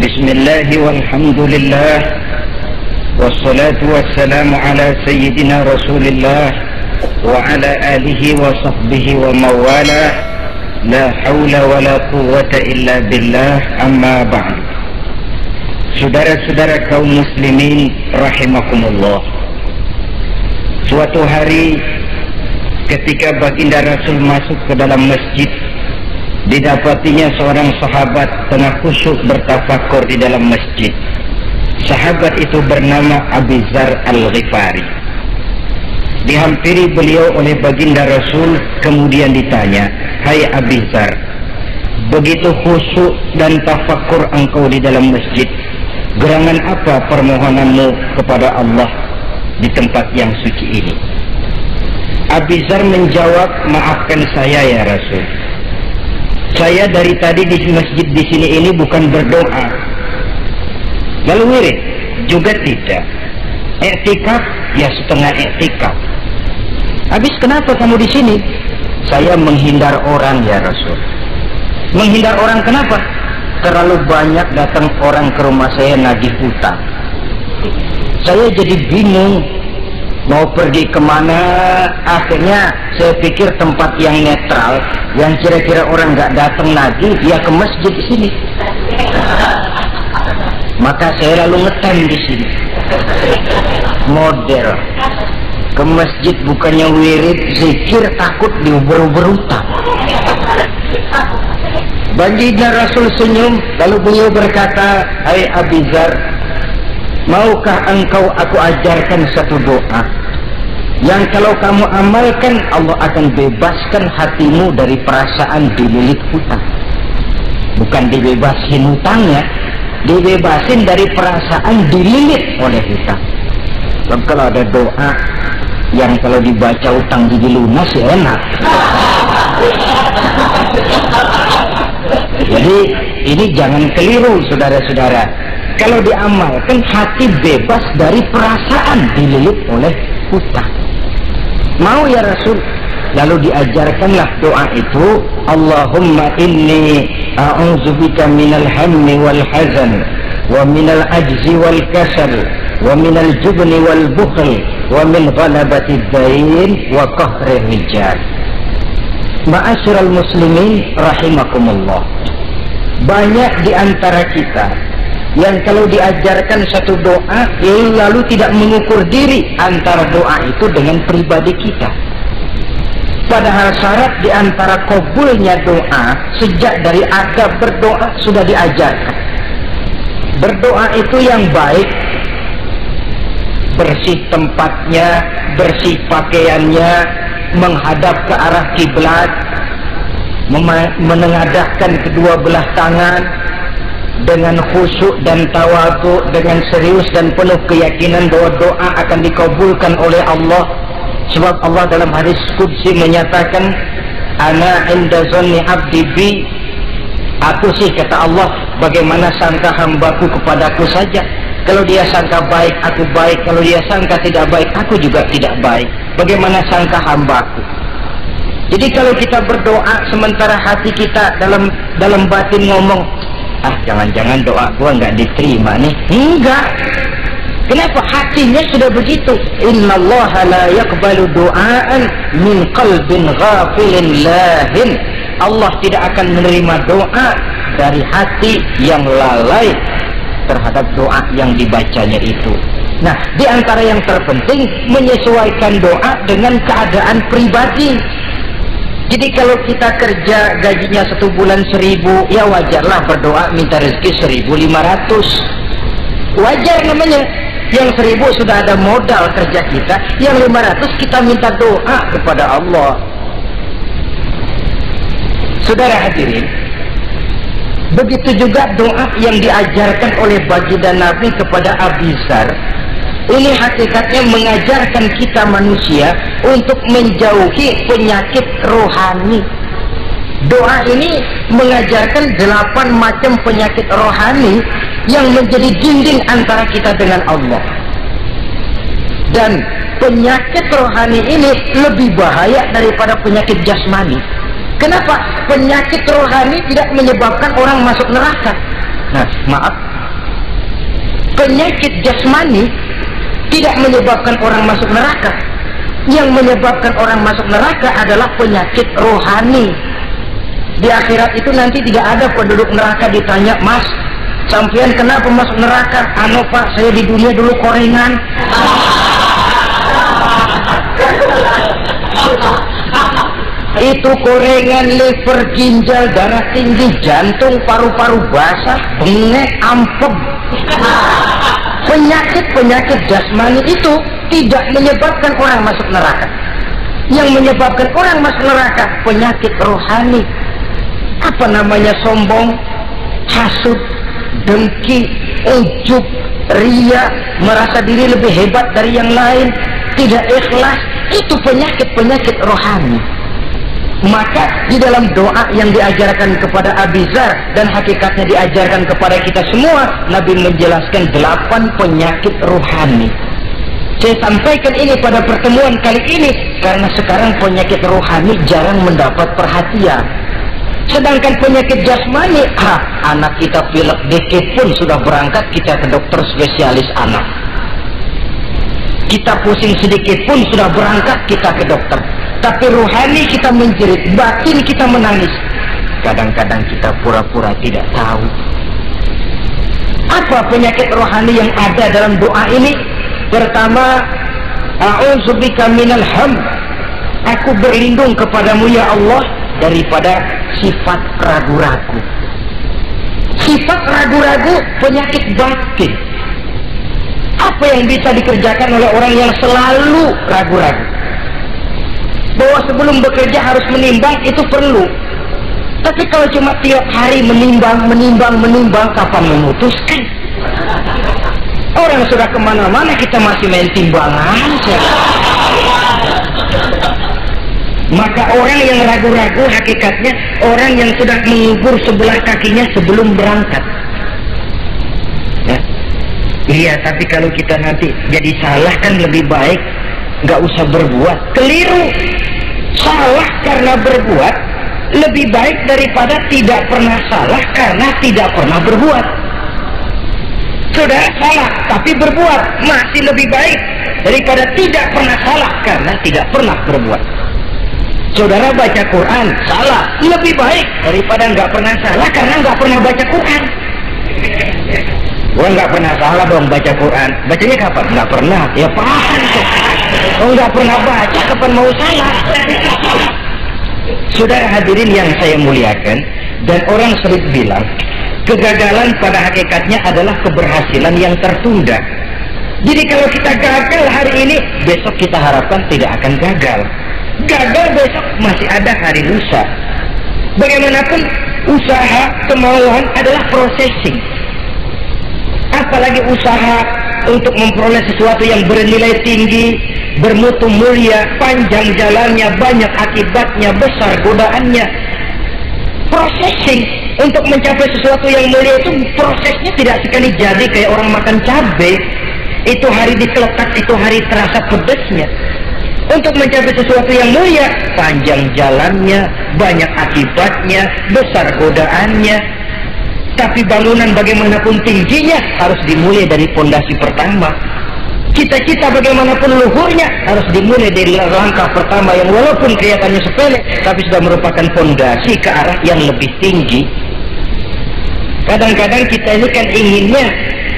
Bismillah walhamdulillah wassalatu wassalamu ala sayyidina rasulillah wa ala alihi wa sahbihi wa mawala la hawla wa la quwwata illa billah amma ba'd. Saudara-saudara kaum muslimin rahimakumullah, suatu hari ketika baginda Rasul masuk ke dalam masjid, didapatinya seorang sahabat tengah khusyuk bertafakur di dalam masjid. Sahabat itu bernama Abi Dzar Al-Ghifari. Dihampiri beliau oleh baginda Rasul, kemudian ditanya, "Hai Abi Dzar, begitu khusyuk dan tafakur engkau di dalam masjid, gerangan apa permohonanmu kepada Allah di tempat yang suci ini?" Abi Dzar menjawab, "Maafkan saya ya Rasul, saya dari tadi di masjid di sini ini bukan berdoa, lalu wirid juga tidak, i'tikaf ya setengah i'tikaf. Habis kenapa kamu di sini?" "Saya menghindar orang ya Rasul." "Menghindar orang kenapa?" "Terlalu banyak datang orang ke rumah saya nagih hutang. Saya jadi bingung mau pergi kemana. Akhirnya saya pikir tempat yang netral, yang kira-kira orang nggak datang lagi, ya ke masjid di sini. Maka saya lalu ngetem di sini. Model ke masjid bukannya wirid, zikir, takut diuber-uber hutang." Baginda Rasul senyum, lalu beliau berkata, "Hai Abi Dzar, maukah engkau aku ajarkan satu doa yang kalau kamu amalkan Allah akan bebaskan hatimu dari perasaan dililit hutang." Bukan dibebasin hutangnya, dibebasin dari perasaan dililit oleh hutang. Dan kalau ada doa yang kalau dibaca hutang jadi lunas ya enak. Jadi ini jangan keliru saudara-saudara. Kalau diamalkan hati bebas dari perasaan dililit oleh hutang. Mau ya Rasul? Lalu diajarkanlah doa itu, "Allahumma inni a'udzubika minal hammi wal hazan wa minal ajzi wal kasal wa minal jubni wal bukhl wa min ghalabati dain wa qahri rijal." Ma'asyiral muslimin rahimakumullah, banyak di antara kita yang kalau diajarkan satu doa lalu tidak mengukur diri antara doa itu dengan pribadi kita. Padahal syarat di antara kabulnya doa sejak dari adab berdoa sudah diajarkan. Berdoa itu yang baik, bersih tempatnya, bersih pakaiannya, menghadap ke arah kiblat, menengadahkan kedua belah tangan dengan khusyuk dan tawadhu, dengan serius dan penuh keyakinan bahwa doa akan dikabulkan oleh Allah. Sebab Allah dalam hadis qudsi menyatakan, "Ana inda zanni abdi bi." Aku sih, kata Allah, bagaimana sangka hambaku kepadaku saja. Kalau dia sangka baik, aku baik. Kalau dia sangka tidak baik, aku juga tidak baik. Bagaimana sangka hambaku? Jadi kalau kita berdoa sementara hati kita dalam batin ngomong, "Ah, jangan-jangan doa gua nggak diterima nih." Enggak. Kenapa? Hatinya sudah begitu. Innallaha la yaqbalu du'aan min qalbin ghafilin lahin. Allah tidak akan menerima doa dari hati yang lalai terhadap doa yang dibacanya itu. Nah, di antara yang terpenting menyesuaikan doa dengan keadaan pribadi. Jadi kalau kita kerja gajinya 1 bulan 1.000, ya wajarlah berdoa minta rezeki 1.500. Wajar namanya. Yang 1.000 sudah ada modal kerja kita, yang 500 kita minta doa kepada Allah. Saudara hadirin, begitu juga doa yang diajarkan oleh baginda Nabi kepada Abi Dzar. Ini hakikatnya mengajarkan kita manusia untuk menjauhi penyakit rohani. Doa ini mengajarkan 8 macam penyakit rohani yang menjadi dinding antara kita dengan Allah. Dan penyakit rohani ini lebih bahaya daripada penyakit jasmani. Kenapa? Penyakit rohani tidak menyebabkan orang masuk neraka. Nah, maaf, penyakit jasmani tidak menyebabkan orang masuk neraka. Yang menyebabkan orang masuk neraka adalah penyakit rohani. Di akhirat itu nanti tidak ada penduduk neraka ditanya, "Mas, sampean kenapa masuk neraka?" "Anu Pak, saya di dunia dulu korengan." Itu korengan, liver, ginjal, darah tinggi, jantung, paru-paru basah, bengek, ampem. Penyakit-penyakit jasmani itu tidak menyebabkan orang masuk neraka. Yang menyebabkan orang masuk neraka penyakit rohani. Apa namanya? Sombong, hasud, dengki, ujub, ria, merasa diri lebih hebat dari yang lain, tidak ikhlas. Itu penyakit-penyakit rohani. Maka di dalam doa yang diajarkan kepada Abi Dzar dan hakikatnya diajarkan kepada kita semua, Nabi menjelaskan 8 penyakit rohani. Saya sampaikan ini pada pertemuan kali ini karena sekarang penyakit rohani jarang mendapat perhatian. Sedangkan penyakit jasmani, anak kita pilek dikit pun sudah berangkat kita ke dokter spesialis anak. Kita pusing sedikit pun sudah berangkat kita ke dokter. Tapi rohani kita menjerit, batin kita menangis. Kadang-kadang kita pura-pura tidak tahu. Apa penyakit rohani yang ada dalam doa ini? Pertama, a'udzubika minal ham. Aku berlindung kepadamu ya Allah daripada sifat ragu-ragu. Sifat ragu-ragu penyakit batin. Apa yang bisa dikerjakan oleh orang yang selalu ragu-ragu? Bahwa sebelum bekerja harus menimbang, itu perlu. Tapi kalau cuma tiap hari menimbang, kapan memutuskan? Orang sudah kemana-mana, kita masih main timbangan. Maka orang yang ragu-ragu hakikatnya orang yang sudah mengubur sebelah kakinya sebelum berangkat. Ya. Iya, tapi kalau kita nanti jadi salah kan lebih baik nggak usah berbuat. Keliru. Salah karena berbuat lebih baik daripada tidak pernah salah karena tidak pernah berbuat. Saudara salah tapi berbuat masih lebih baik daripada tidak pernah salah karena tidak pernah berbuat. Saudara baca Quran salah lebih baik daripada nggak pernah salah karena nggak pernah baca Quran. Gua nggak pernah salah dong baca Quran. Bacanya kapan? Nggak pernah. Ya paham tuh. Oh nggak pernah baca kapan mau salah? Saudara hadirin yang saya muliakan, dan orang sering bilang kegagalan pada hakikatnya adalah keberhasilan yang tertunda. Jadi kalau kita gagal hari ini, besok kita harapkan tidak akan gagal. Gagal besok masih ada hari lusa. Bagaimanapun usaha, kemauan adalah processing. Apalagi usaha untuk memperoleh sesuatu yang bernilai tinggi, bermutu mulia, panjang jalannya, banyak akibatnya, besar godaannya. Processing untuk mencapai sesuatu yang mulia itu prosesnya tidak sekali jadi kayak orang makan cabai. Itu hari dikeletak, itu hari terasa pedesnya. Untuk mencapai sesuatu yang mulia, panjang jalannya, banyak akibatnya, besar godaannya. Tapi bangunan bagaimanapun tingginya harus dimulai dari fondasi pertama. Cita-cita bagaimanapun luhurnya harus dimulai dari langkah pertama yang walaupun kelihatannya sepele, tapi sudah merupakan fondasi ke arah yang lebih tinggi. Kadang-kadang kita ini kan inginnya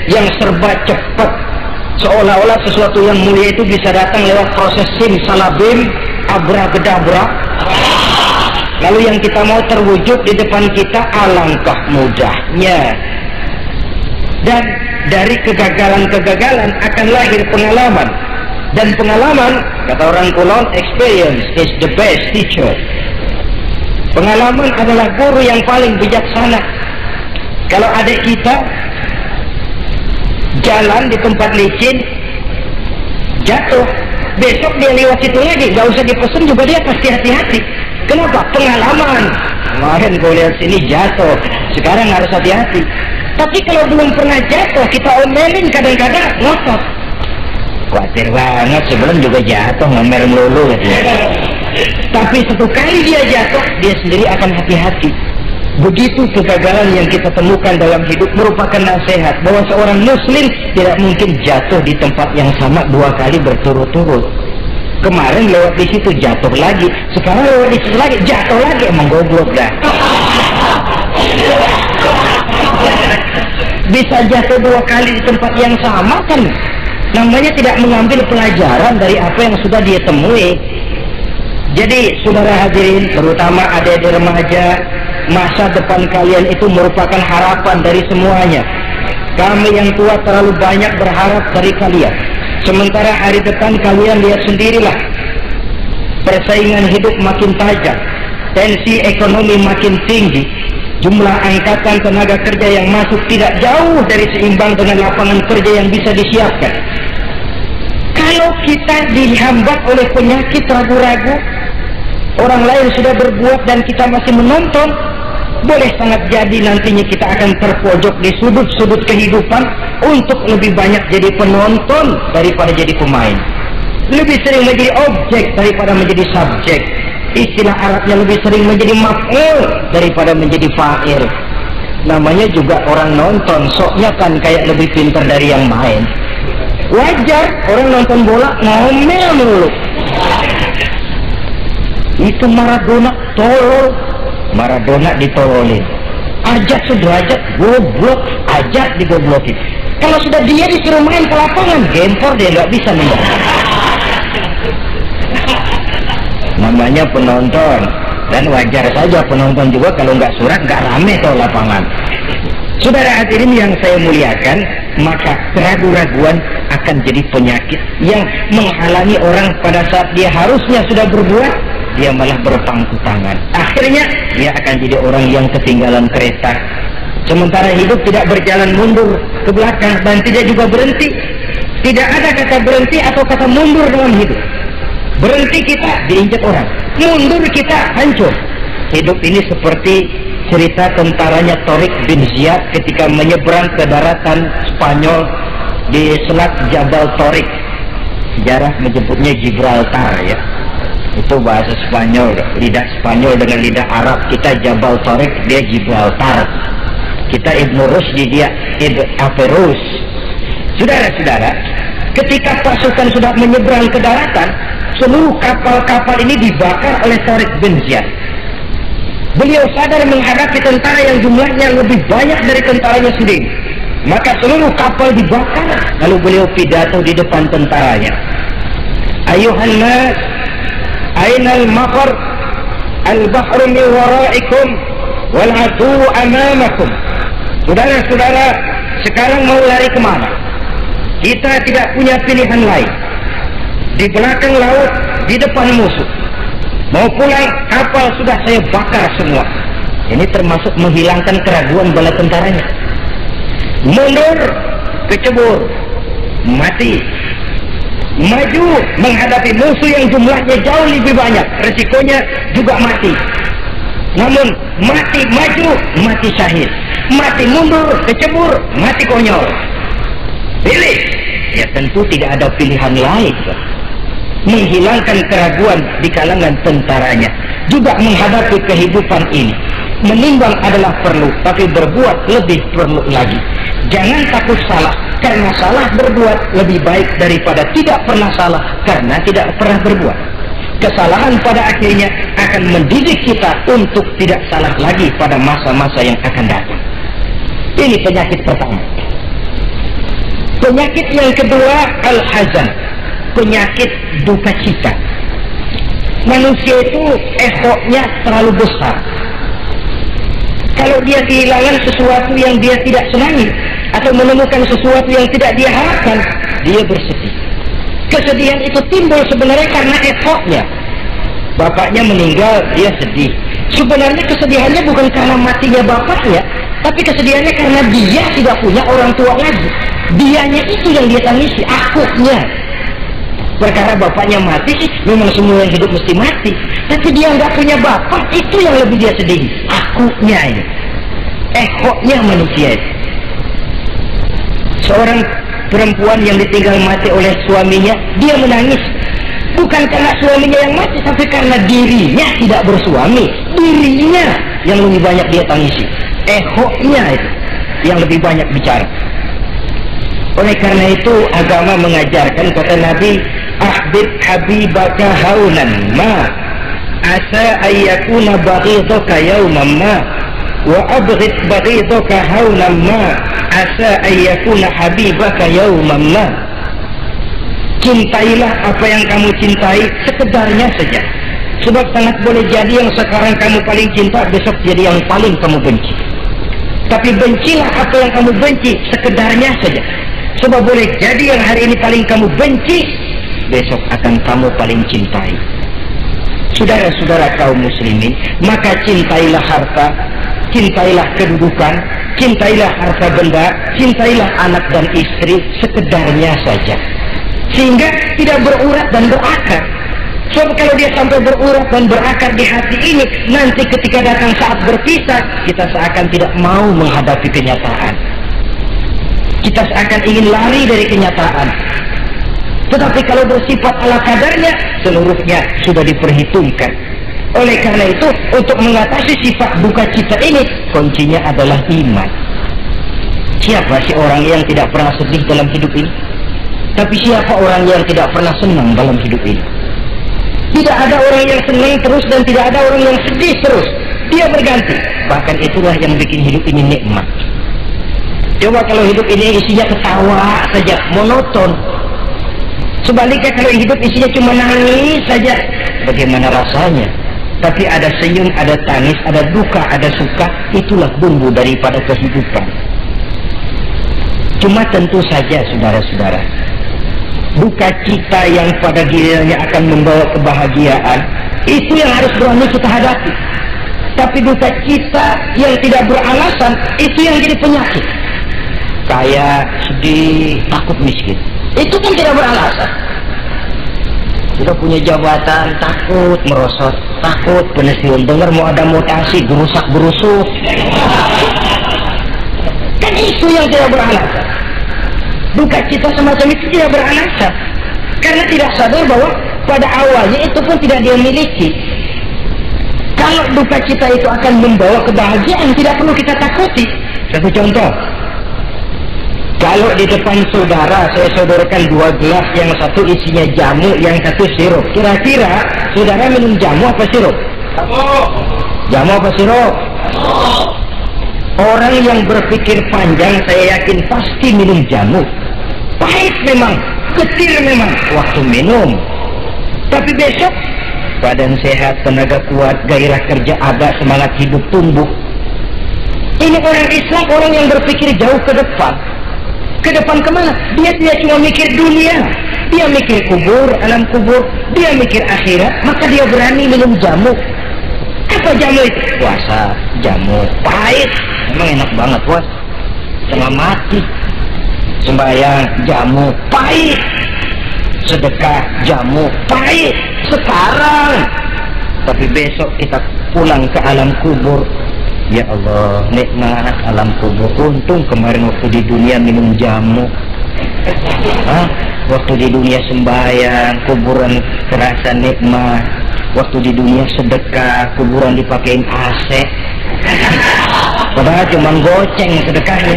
yang serba cepat, seolah-olah sesuatu yang mulia itu bisa datang lewat proses simsalabim, abra-gedabra. Lalu yang kita mau terwujud di depan kita alangkah mudahnya. Dan dari kegagalan-kegagalan akan lahir pengalaman. Dan pengalaman, kata orang kulon, experience is the best teacher. Pengalaman adalah guru yang paling bijaksana. Kalau adik kita jalan di tempat licin, jatuh, besok dia lewat situ lagi, gak usah dipesan juga dia pasti hati-hati. Kenapa? Pengalaman. Kemarin gue lihat sini jatuh, sekarang harus hati-hati. Tapi kalau belum pernah jatuh, kita omelin kadang-kadang ngotot. Khawatir banget, sebelum juga jatuh, ngomer melulu gitu. Tapi satu kali dia jatuh, dia sendiri akan hati-hati. Begitu kegagalan yang kita temukan dalam hidup merupakan nasihat bahwa seorang muslim tidak mungkin jatuh di tempat yang sama 2 kali berturut-turut. Kemarin lewat di situ jatuh lagi, sekarang lewat di situ lagi jatuh lagi, emang goblok dah. Bisa jatuh 2 kali di tempat yang sama kan namanya tidak mengambil pelajaran dari apa yang sudah dia temui. Jadi saudara hadirin, terutama adik-adik remaja, masa depan kalian itu merupakan harapan dari semuanya. Kami yang tua terlalu banyak berharap dari kalian, sementara hari depan kalian lihat sendirilah, persaingan hidup makin tajam, tensi ekonomi makin tinggi, jumlah angkatan tenaga kerja yang masuk tidak jauh dari seimbang dengan lapangan kerja yang bisa disiapkan. Kalau kita dihambat oleh penyakit ragu-ragu, orang lain sudah berbuat dan kita masih menonton, boleh sangat jadi nantinya kita akan terpojok di sudut-sudut kehidupan untuk lebih banyak jadi penonton daripada jadi pemain. Lebih sering menjadi objek daripada menjadi subjek. Istilah Arabnya lebih sering menjadi maf'ul daripada menjadi fa'il. Namanya juga orang nonton, soknya kan kayak lebih pintar dari yang main. Wajar orang nonton bola ngomel mulu. Itu Maradona tolol, Maradona ditololin. Ajat sederajat goblok, ajat digoblokin. Kalau sudah dia disuruh main ke lapangan, gempor dia nggak bisa nih. Namanya penonton, dan wajar saja penonton juga kalau nggak surat nggak rame tuh lapangan. Saudara hadirin yang saya muliakan, maka keraguan-raguan akan jadi penyakit yang menghalangi orang pada saat dia harusnya sudah berbuat, dia malah berpangku tangan. Akhirnya dia akan jadi orang yang ketinggalan kereta. Sementara hidup tidak berjalan mundur ke belakang dan tidak juga berhenti. Tidak ada kata berhenti atau kata mundur dalam hidup. Berhenti kita diinjak orang, mundur kita hancur. Hidup ini seperti cerita tentaranya Tariq bin Ziyad ketika menyeberang ke daratan Spanyol di Selat Jabal Tariq. Sejarah menyebutnya Gibraltar ya. Itu bahasa Spanyol, lidah Spanyol dengan lidah Arab. Kita Jabal Tariq, dia Gibraltar. Kita Ibn Rushdi, dia Averroes. Saudara-saudara, ketika pasukan sudah menyeberang ke daratan, seluruh kapal-kapal ini dibakar oleh Tariq bin Ziyad. Beliau sadar menghadapi tentara yang jumlahnya lebih banyak dari tentaranya sendiri. Maka seluruh kapal dibakar. Lalu beliau pidato di depan tentaranya. Ayuhan nas, ainal mafar, al-bahru min waraikum, wal adu amamakum. Saudara-saudara, sekarang mau lari kemana? Kita tidak punya pilihan lain. Di belakang laut, di depan musuh. Mau pulang, kapal sudah saya bakar semua. Ini termasuk menghilangkan keraguan bala tentaranya. Mundur, kecebur, mati. Maju menghadapi musuh yang jumlahnya jauh lebih banyak, resikonya juga mati. Namun mati maju, mati syahid. Mati mundur, kecebur, mati konyol. Pilih. Ya tentu tidak ada pilihan lain. Menghilangkan keraguan di kalangan tentaranya, juga menghadapi kehidupan ini. Menimbang adalah perlu, tapi berbuat lebih perlu lagi. Jangan takut salah, karena salah berbuat lebih baik daripada tidak pernah salah karena tidak pernah berbuat. Kesalahan pada akhirnya akan mendidik kita untuk tidak salah lagi pada masa-masa yang akan datang. Ini penyakit pertama. Penyakit yang kedua, al-hazan, penyakit duka cita. Manusia itu effortnya terlalu besar. Kalau dia kehilangan sesuatu yang dia tidak senangi atau menemukan sesuatu yang tidak dia harapkan, dia bersedih. Kesedihan itu timbul sebenarnya karena effortnya. Bapaknya meninggal, dia sedih. Sebenarnya kesedihannya bukan karena matinya bapaknya, tapi kesedihannya karena dia tidak punya orang tua lagi. Dianya itu yang dia tangisi, akunya. Perkara bapaknya mati, memang semua yang hidup mesti mati. Tapi dia nggak punya bapak, itu yang lebih dia sedih. Akunya ini, ekoknya manusia itu. Seorang perempuan yang ditinggal mati oleh suaminya, dia menangis. Bukan karena suaminya yang mati, tapi karena dirinya tidak bersuami. Dirinya yang lebih banyak dia tangisi. Ehoknya itu yang lebih banyak bicara. Oleh karena itu agama mengajarkan, kata Nabi, ahbib habibaka haunan ma asa ayyakuna baghidaka yawman ma wa abghid baghidaka haunan ma asa ayyakuna habibaka yawman ma. Cintailah apa yang kamu cintai sekedarnya saja, sebab sangat boleh jadi yang sekarang kamu paling cinta besok jadi yang paling kamu benci. Tapi bencilah apa yang kamu benci sekedarnya saja, sebab boleh jadi yang hari ini paling kamu benci besok akan kamu paling cintai. Saudara-saudara kaum muslimin, maka cintailah harta, cintailah kedudukan, cintailah harta benda, cintailah anak dan istri sekedarnya saja, sehingga tidak berurat dan berakar. Sebab kalau dia sampai berurat dan berakar di hati ini, nanti ketika datang saat berpisah, kita seakan tidak mau menghadapi kenyataan. Kita seakan ingin lari dari kenyataan. Tetapi kalau bersifat ala kadarnya, seluruhnya sudah diperhitungkan. Oleh karena itu, untuk mengatasi sifat duka cita ini, kuncinya adalah iman. Siapa sih orang yang tidak pernah sedih dalam hidup ini? Tapi siapa orang yang tidak pernah senang dalam hidup ini? Tidak ada orang yang senang terus dan tidak ada orang yang sedih terus. Dia berganti. Bahkan itulah yang bikin hidup ini nikmat. Coba kalau hidup ini isinya ketawa saja, monoton. Sebaliknya kalau hidup isinya cuma nangis saja, bagaimana rasanya? Tapi ada senyum, ada tangis, ada duka, ada suka. Itulah bumbu daripada kehidupan. Cuma tentu saja saudara-saudara, duka cita yang pada gilirannya akan membawa kebahagiaan, itu yang harus berani kita hadapi. Tapi duka cita yang tidak beralasan, itu yang jadi penyakit. Kaya, sedih, takut miskin, itu kan tidak beralasan. Sudah punya jabatan, takut merosot, takut pensiun, dengar mau ada mutasi, gerusak gerusuk. Kan itu yang tidak beralasan. Duka cita semacam itu tidak beralasan, karena tidak sadar bahwa pada awalnya itu pun tidak dia miliki. Kalau duka cita itu akan membawa kebahagiaan, tidak perlu kita takuti. Satu contoh, kalau di depan saudara saya sodorkan 2 gelas, yang satu isinya jamu, yang satu sirup, kira-kira saudara minum jamu apa sirup? Jamu apa sirup? Orang yang berpikir panjang saya yakin pasti minum jamu. Pahit memang, getir memang waktu minum, tapi besok badan sehat, tenaga kuat, gairah kerja ada, semangat hidup tumbuh. Ini orang Islam, orang yang berpikir jauh ke depan. Ke depan kemana? Dia tidak cuma mikir dunia, dia mikir kubur, alam kubur, dia mikir akhirat. Maka dia berani minum jamu. Apa jamu itu? Puasa, jamu pahit, emang enak banget puas, setengah mati. Sembahyang, jamu pahit. Sedekah, jamu pahit sekarang. Tapi besok kita pulang ke alam kubur, ya Allah, nikmat alam kubur. Untung kemarin waktu di dunia minum jamu. Waktu di dunia sembahyang, kuburan terasa nikmat. Waktu di dunia sedekah, kuburan dipakein AC. Padahal cuma goceng sedekahnya.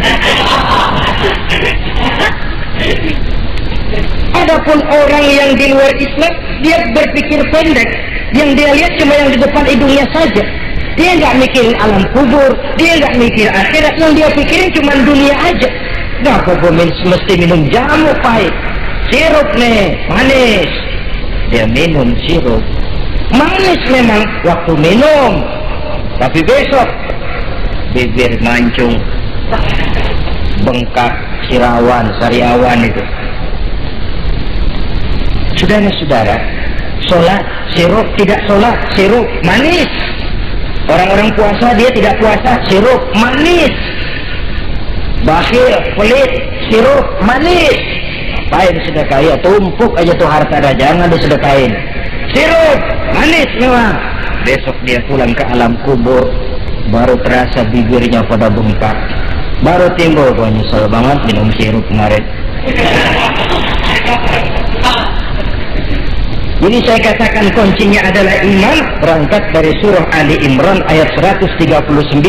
Adapun orang yang di luar Islam, dia berpikir pendek. Yang dia lihat cuma yang di depan hidungnya saja. Dia nggak mikirin alam kubur, dia nggak mikir akhirat. Yang dia pikirin cuma dunia aja. Nggak kok mesti minum jamu pahit, sirup nih manis. Dia minum sirup manis memang waktu minum, tapi besok bibir mancung, bengkak, sirawan, sariawan itu. Saudara-saudara, sholat sirup, tidak sholat sirup manis. Orang-orang puasa dia tidak puasa, sirup manis. Bakhil, pelit, sirup manis. Apain sedekah? Ya tumpuk aja tuh harta dah, jangan disedekahin. Sirup manis memang. Besok dia pulang ke alam kubur, baru terasa bibirnya pada bengkak, baru timbul, gua nyesel banget minum sirup kemarin. Jadi saya katakan kuncinya adalah iman. Berangkat dari surah Ali Imran ayat 139,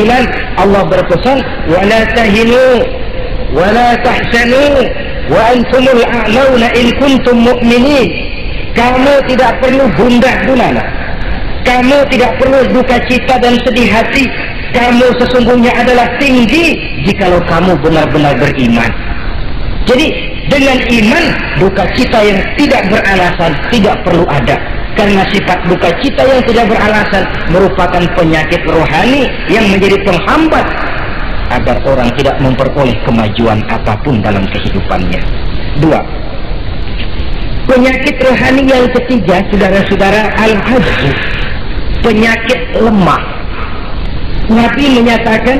Allah berpesan, wala tahinu wala tahzanu wa antumul a'launa in kuntum mu'minin. Kamu tidak perlu gundah gulana, kamu tidak perlu duka cita dan sedih hati. Kamu sesungguhnya adalah tinggi jikalau kamu benar-benar beriman. Jadi dengan iman, duka cita yang tidak beralasan tidak perlu ada. Karena sifat duka cita yang tidak beralasan merupakan penyakit rohani yang menjadi penghambat agar orang tidak memperoleh kemajuan apapun dalam kehidupannya. 2. Penyakit rohani yang ketiga, saudara-saudara, al-ajzu, penyakit lemah. Nabi menyatakan,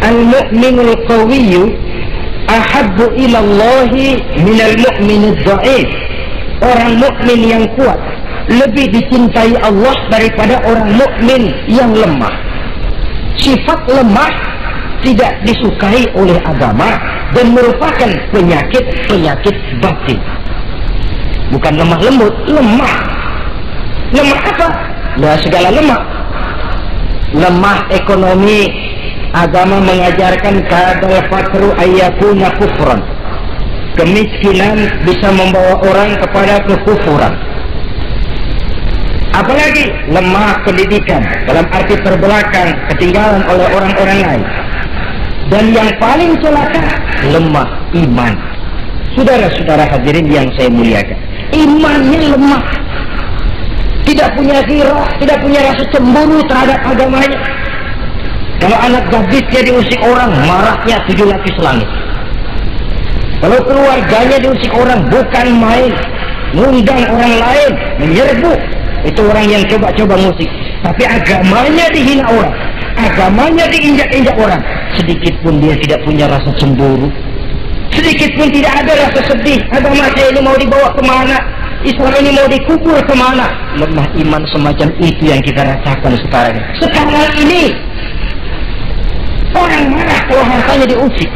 al-mu'minul qawiyyu ahabbu ilallahi minal mu'minid dha'if. Orang mukmin yang kuat lebih dicintai Allah daripada orang mukmin yang lemah. Sifat lemah tidak disukai oleh agama dan merupakan penyakit batin. Bukan lemah lembut, lemah. Lemah apa? Nah, segala lemah. Lemah ekonomi, agama mengajarkan kadal fakru ayyakuna kufran. Kemiskinan bisa membawa orang kepada kekufuran. Apalagi lemah pendidikan, dalam arti terbelakang, ketinggalan oleh orang-orang lain. Dan yang paling celaka, lemah iman. Saudara-saudara hadirin yang saya muliakan, imannya lemah, tidak punya ghirah, tidak punya rasa cemburu terhadap agamanya. Kalau anak gadisnya diusik orang, marahnya 7 lapis langit. Kalau keluarganya diusik orang, bukan main, ngundang orang lain, menyerbu. Itu orang yang coba-coba musik. Tapi agamanya dihina orang, agamanya diinjak-injak orang. Sedikit pun dia tidak punya rasa cemburu, sedikit pun tidak ada rasa sedih. Agama saya ini mau dibawa kemana? Islam ini mau dikubur kemana? Lemah iman semacam itu yang kita rasakan sekarang. Sekarang ini orang marah kalau hartanya diusik,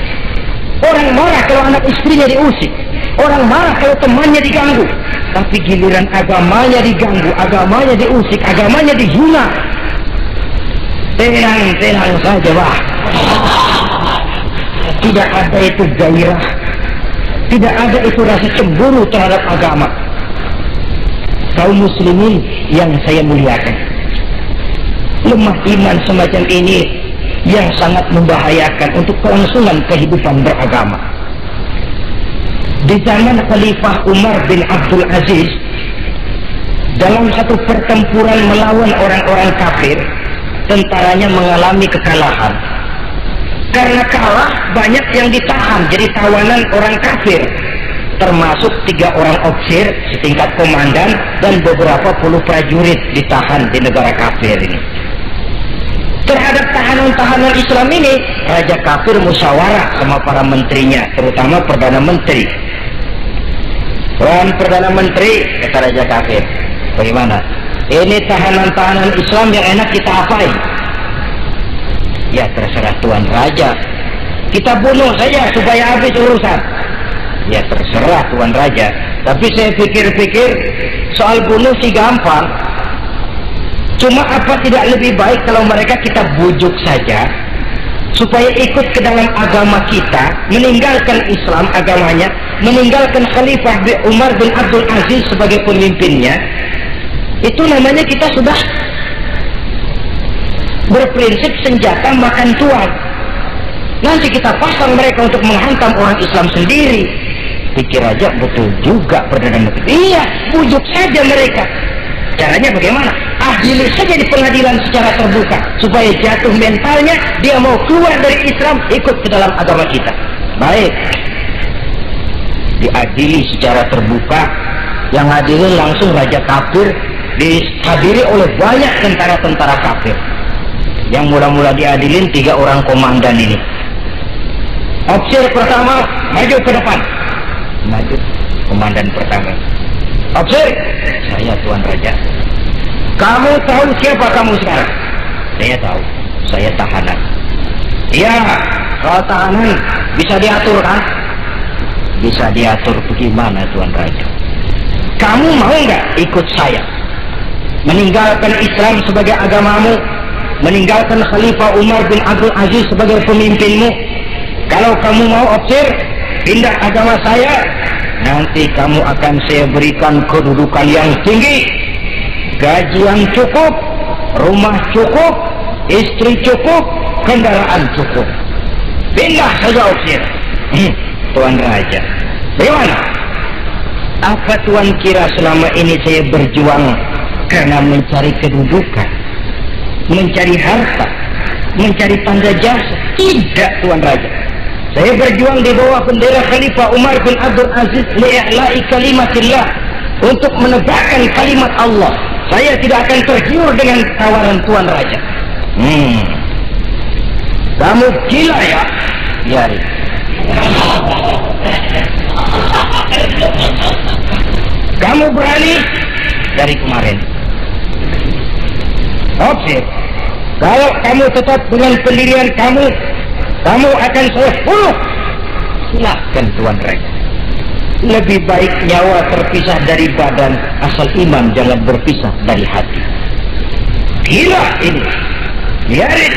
orang marah kalau anak istrinya diusik, orang marah kalau temannya diganggu. Tapi giliran agamanya diganggu, agamanya diusik, agamanya dihina, tenang-tenang saja, bah. Tidak ada itu gairah, tidak ada itu rasa cemburu terhadap agama. Kaum muslimin yang saya muliakan, lemah iman semacam ini yang sangat membahayakan untuk kelangsungan kehidupan beragama. Di zaman Khalifah Umar bin Abdul Aziz, dalam satu pertempuran melawan orang-orang kafir, tentaranya mengalami kekalahan. Karena kalah, banyak yang ditahan jadi tawanan orang kafir, termasuk 3 orang ofisir setingkat komandan dan beberapa puluh prajurit ditahan di negara kafir ini. Terhadap tahanan-tahanan Islam ini, Raja kafir musyawarah sama para menterinya, terutama Perdana Menteri. Tuan Perdana Menteri, kata Raja kafir, bagaimana? Ini tahanan-tahanan Islam yang enak kita apain? Ya terserah Tuan Raja, kita bunuh saja supaya habis urusan. Ya terserah Tuan Raja, tapi saya pikir-pikir soal bunuh sih gampang. Cuma apa tidak lebih baik kalau mereka kita bujuk saja supaya ikut ke dalam agama kita, meninggalkan Islam agamanya, meninggalkan Khalifah Umar bin Abdul Aziz sebagai pemimpinnya. Itu namanya kita sudah berprinsip senjata makan tuan. Nanti kita pasang mereka untuk menghantam orang Islam sendiri. Pikir aja, betul juga Perdana Menteri. Iya, bujuk saja mereka. Caranya bagaimana? Adili saja di pengadilan secara terbuka supaya jatuh mentalnya, dia mau keluar dari Islam, ikut ke dalam agama kita. Baik, diadili secara terbuka. Yang hadirin langsung raja kafir, dihadiri oleh banyak tentara-tentara kafir. Yang mula-mula diadilin 3 orang komandan ini. Ofisir pertama maju ke depan. Maju, komandan pertama. Ofisir, saya Tuan Raja. Kamu tahu siapa kamu sekarang? Saya tahu, saya tahanan. Iya, kalau tahanan bisa diatur kan? Bisa diatur bagaimana Tuan Raja? Kamu mau nggak ikut saya? Meninggalkan Islam sebagai agamamu, meninggalkan Khalifah Umar bin Abdul Aziz sebagai pemimpinmu. Kalau kamu mau opsir, pindah agama saya, nanti kamu akan saya berikan kedudukan yang tinggi, gaji yang cukup, rumah cukup, istri cukup, kendaraan cukup. Pindah saja opsir. Tuan Raja, bagaimana? Apa Tuan kira selama ini saya berjuang karena mencari kedudukan, mencari harta, mencari tanda jasa? Tidak, Tuan Raja. Saya berjuang di bawah bendera Khalifah Umar bin Abdul Aziz li'i'la'i kalimatillah, untuk menegakkan kalimat Allah. Saya tidak akan tergiur dengan tawaran Tuan Raja. Kamu gila ya? Biari. Kamu berani dari kemarin. Opsir, kalau kamu tetap dengan pendirian kamu, kamu akan saya bunuh. Silahkan Tuan Raja. Lebih baik nyawa terpisah dari badan, asal iman jangan berpisah dari hati. Gila ini. Biarin.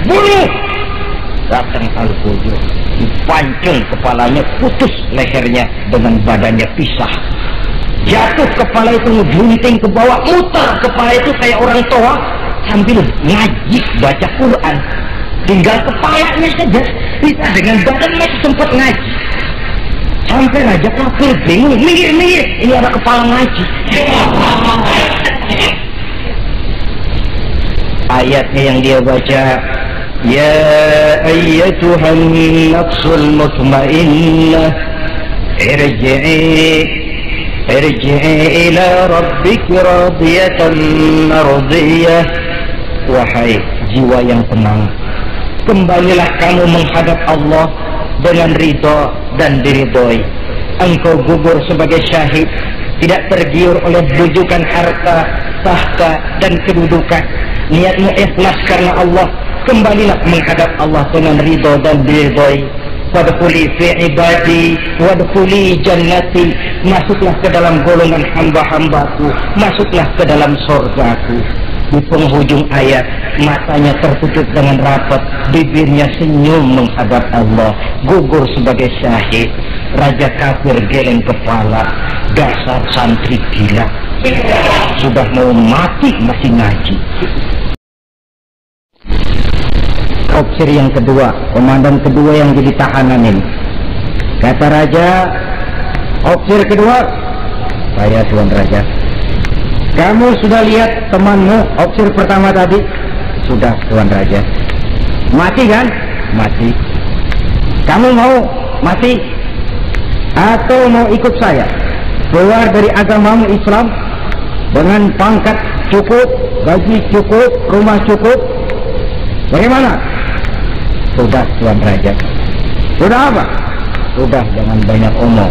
Bunuh. Datang Al-Qujo, dipancung kepalanya, putus lehernya dengan badannya pisah. Jatuh kepala itu ngejunting ke bawah, muter kepala itu kayak orang tua sambil ngaji baca Quran. Tinggal kepalanya saja, bisa dengan badan masih sempat ngaji. Sampai Raja Kafir bingung, minggir, ini ada kepala ngaji. Ayatnya yang dia baca, ya ayyatuhan nafsul mutmainnah, irji'i ila rabbiki radiyatan mardiyah. Wahai jiwa yang tenang, kembalilah kamu menghadap Allah dengan ridho dan diridhoi. Engkau gugur sebagai syahid, tidak tergiur oleh bujukan harta, tahta, dan kedudukan. Niatmu ikhlas karena Allah. Kembalilah menghadap Allah dengan ridho dan diridhoi. Wadkhuli fi ibadi wadkhuli jannati. Masuklah ke dalam golongan hamba-hambaku, masuklah ke dalam surgaku. Di penghujung ayat, matanya tertutup dengan rapat, bibirnya senyum menghadap Allah, gugur sebagai syahid. Raja Kafir geleng kepala, dasar santri gila, sudah mau mati masih ngaji. Opsir yang kedua, komandan kedua yang jadi tahanan ini, kata Raja, opsir kedua, saya Tuan Raja, kamu sudah lihat temanmu opsir pertama tadi? Sudah Tuan Raja. Mati kan? Mati. Kamu mau mati? Atau mau ikut saya keluar dari agamamu Islam dengan pangkat cukup, gaji cukup, rumah cukup? Bagaimana? Sudah Tuan Raja. Sudah apa? Sudah, jangan banyak omong.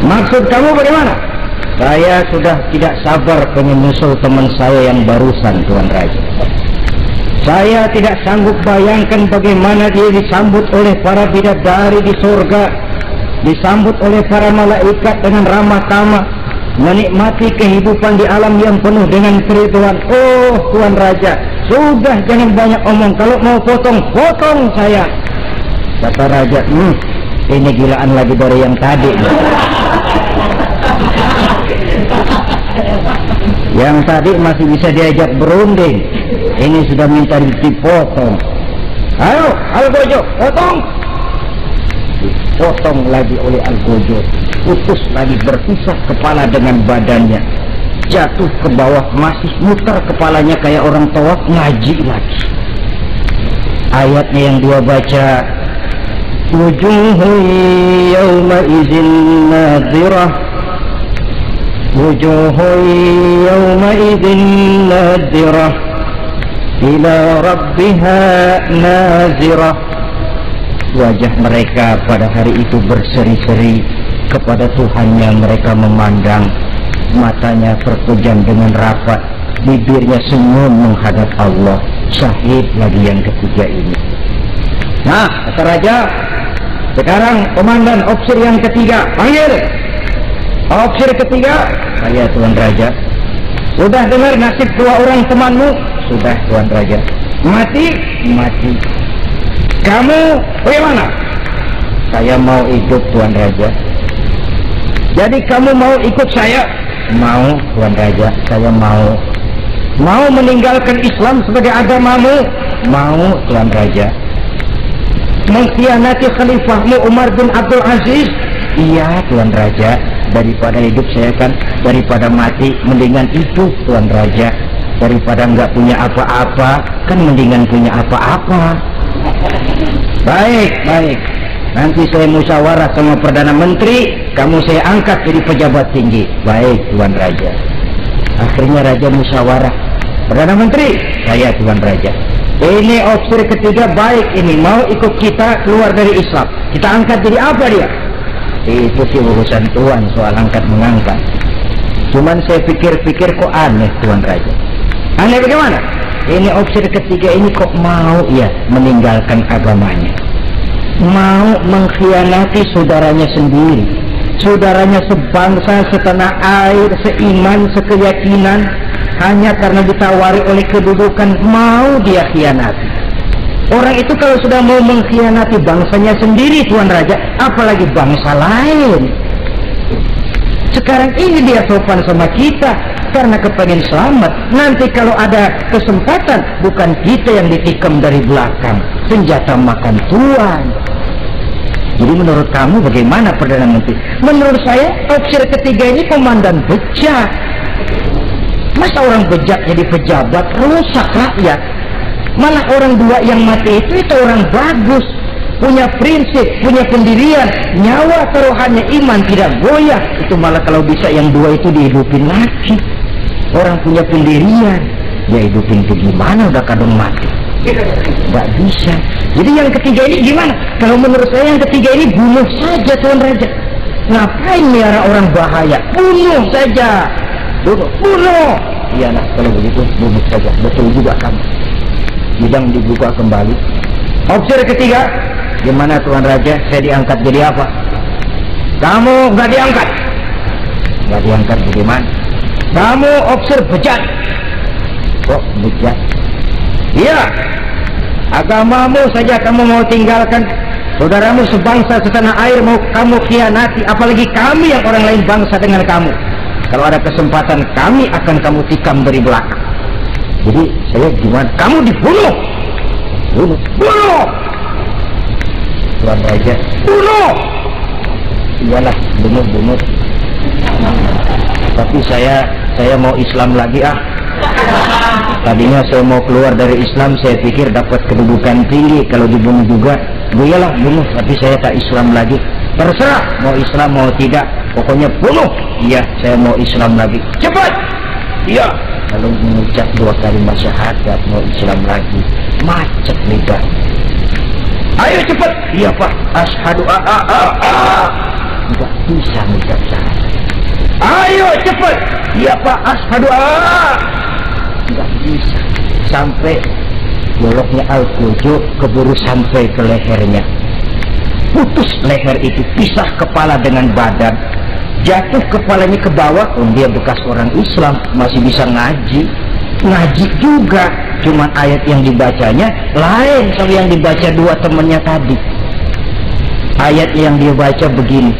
Maksud kamu bagaimana? Saya sudah tidak sabar pengen menyusul teman saya yang barusan, Tuan Raja. Saya tidak sanggup bayangkan bagaimana dia disambut oleh para bidadari di surga, disambut oleh para malaikat dengan ramah tamah, menikmati kehidupan di alam yang penuh dengan keriduan. Oh Tuan Raja, sudah jangan banyak omong. Kalau mau potong saya. Kata Raja, ini gilaan lagi dari yang tadi. Yang tadi masih bisa diajak berunding, ini sudah minta dipotong. Ayo Al-Qujo, potong. Dipotong lagi oleh Al-Qujo, putus lagi, berpisah kepala dengan badannya, jatuh ke bawah, masih muter kepalanya kayak orang tawaf, ngaji lagi. Ayatnya yang dia baca, wujuhun yawma izin nadhirah, wujuhun yawma izin nadhirah, ila rabbiha nazirah. Wajah mereka pada hari itu berseri-seri, kepada Tuhannya mereka memandang, matanya terpejam dengan rapat, bibirnya senyum menghadap Allah. Syahid lagi yang ketiga ini. Nah, kata Raja, Sekarang komandan opsir yang ketiga, panggil. Opsir ketiga, saya Tuan Raja. Sudah dengar nasib dua orang temanmu? Sudah Tuan Raja. Mati? Mati. Kamu bagaimana? Saya mau ikut Tuan Raja. Jadi kamu mau ikut saya? Mau Tuan Raja, saya mau. Mau meninggalkan Islam sebagai agamamu? Mau Tuan Raja. Mengkhianati khalifahmu Umar bin Abdul Aziz? Iya Tuan Raja. Daripada hidup saya kan, daripada mati mendingan hidup Tuan Raja. Daripada nggak punya apa-apa kan mendingan punya apa-apa. Baik, baik. Nanti saya musyawarah sama Perdana Menteri, kamu saya angkat jadi pejabat tinggi. Baik Tuan Raja. Akhirnya Raja musyawarah. Perdana Menteri, saya Tuan Raja. Ini opsir ketiga baik ini, mau ikut kita keluar dari Islam. Kita angkat jadi apa dia? Itu sih urusan Tuan, soal angkat mengangkat. Cuman saya pikir-pikir kok aneh Tuan Raja. Aneh bagaimana? Ini opsir ketiga ini kok mau ya meninggalkan agamanya. Mau mengkhianati saudaranya sendiri, saudaranya sebangsa, setanah air, seiman, sekeyakinan, hanya karena ditawari oleh kedudukan mau dia khianati. Orang itu kalau sudah mau mengkhianati bangsanya sendiri Tuan Raja, apalagi bangsa lain. Sekarang ini dia sopan sama kita karena kepengen selamat. Nanti kalau ada kesempatan, bukan kita yang ditikam dari belakang, senjata makan Tuan. Jadi menurut kamu bagaimana Perdana Menteri? Menurut saya opsir ketiga ini komandan bejat. Masa orang bejat jadi pejabat, rusak rakyat. Malah orang dua yang mati itu orang bagus, punya prinsip, punya pendirian, nyawa taruhannya iman tidak goyah. Itu malah kalau bisa yang dua itu dihidupin lagi. Orang punya pendirian, ya hidupin itu gimana udah kadang mati? Gak bisa. Jadi yang ketiga ini gimana? Kalau menurut saya yang ketiga ini bunuh saja Tuan Raja. Ngapain miara orang bahaya? Bunuh saja. Bunuh. Iyalah kalau begitu bunuh saja. Betul juga kamu. Bidang dibuka kembali. Opsir ketiga, gimana Tuan Raja? Saya diangkat jadi apa? Kamu nggak diangkat. Nggak diangkat bagaimana? Kamu opsir bejat. Kok bejat? Iya. Agamamu saja kamu mau tinggalkan, saudaramu sebangsa setanah air mau kamu khianati, apalagi kami yang orang lain bangsa dengan kamu. Kalau ada kesempatan kami akan kamu tikam dari belakang. Jadi saya gimana? Kamu dibunuh. Bunuh. Tuan Raja, bunuh. Iyalah, bunuh. Tapi saya mau Islam lagi ah. Tadinya saya mau keluar dari Islam, saya pikir dapat kedudukan tinggi kalau dibunuh juga. Iyalah bunuh, tapi saya tak Islam lagi. Terserah mau Islam mau tidak, pokoknya bunuh. Iya, saya mau Islam lagi. Cepat. Iya. Kalau mengucap 2 kalimat syahadat mau Islam lagi, macet lidah. Ayo cepat. Iya Pak. Asyhadu Enggak bisa mengucap syahadat. Ayo cepat. Iya Pak. Asyhadu Enggak bisa. Sampai goloknya al-kuju keburu sampai ke lehernya. Putus leher itu, pisah kepala dengan badan. Jatuh kepalanya ke bawah, dia bekas orang Islam, masih bisa ngaji juga, cuma ayat yang dibacanya lain sama yang dibaca 2 temannya tadi. Ayat yang dia baca begini,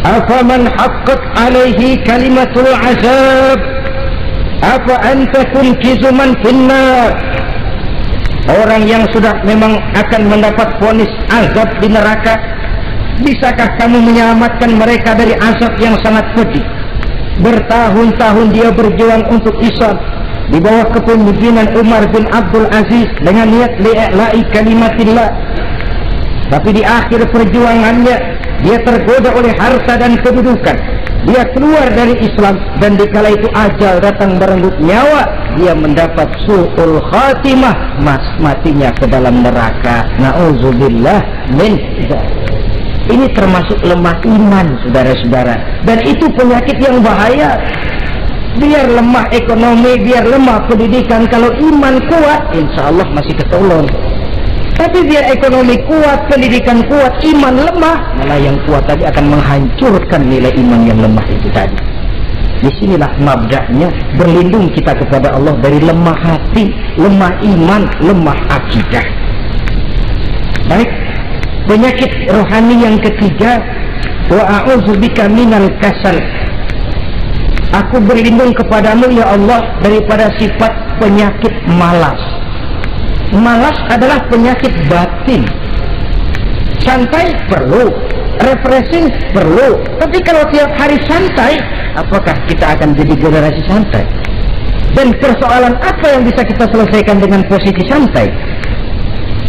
afaman haqqat alaihi kalimatul azab apa anta tunkizu man finnar. Orang yang sudah memang akan mendapat vonis azab di neraka, bisakah kamu menyelamatkan mereka dari azab yang sangat pedih? Bertahun-tahun dia berjuang untuk Islam di bawah kepemimpinan Umar bin Abdul Aziz dengan niat li'la'i kalimatillah. Tapi di akhir perjuangannya dia tergoda oleh harta dan kedudukan. Dia keluar dari Islam dan dikala itu ajal datang merenggut nyawa, dia mendapat su'ul khatimah, matinya ke dalam neraka. Na'udzubillah min dzalik. Ini termasuk lemah iman saudara-saudara, dan itu penyakit yang bahaya. Biar lemah ekonomi, biar lemah pendidikan, kalau iman kuat insya Allah masih ketolong. Tapi biar ekonomi kuat, pendidikan kuat, iman lemah, malah yang kuat tadi akan menghancurkan nilai iman yang lemah itu tadi. Disinilah mabda'nya, berlindung kita kepada Allah dari lemah hati, lemah iman, lemah akidah. Baik, penyakit rohani yang ketiga, wa a'udzubika minal kasal. Aku berlindung kepadamu ya Allah daripada sifat penyakit malas. Malas adalah penyakit batin. Santai perlu, refreshing perlu, tapi kalau tiap hari santai, apakah kita akan jadi generasi santai? Dan persoalan apa yang bisa kita selesaikan dengan posisi santai?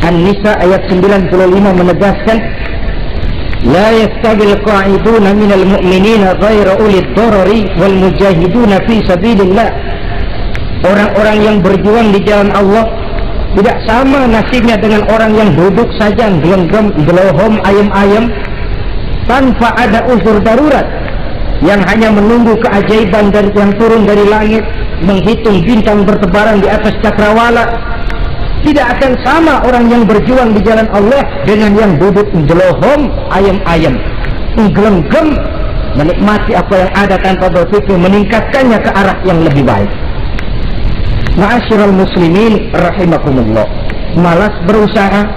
An-Nisa ayat 95 menegaskan, la yastabil qa'iduna minal mu'minina ghayra ulid darari wal mujahiduna fi sabilillah. Orang-orang yang berjuang di jalan Allah tidak sama nasibnya dengan orang yang duduk saja gelenggam, gelohom, ayam-ayam tanpa ada unsur darurat, yang hanya menunggu keajaiban dari yang turun dari langit, menghitung bintang bertebaran di atas cakrawala. Tidak akan sama orang yang berjuang di jalan Allah dengan yang duduk gelohom, ayam-ayam, gelenggam, menikmati apa yang ada tanpa berpikir meningkatkannya ke arah yang lebih baik. Ma'asyiral muslimin rahimakumullah, malas berusaha,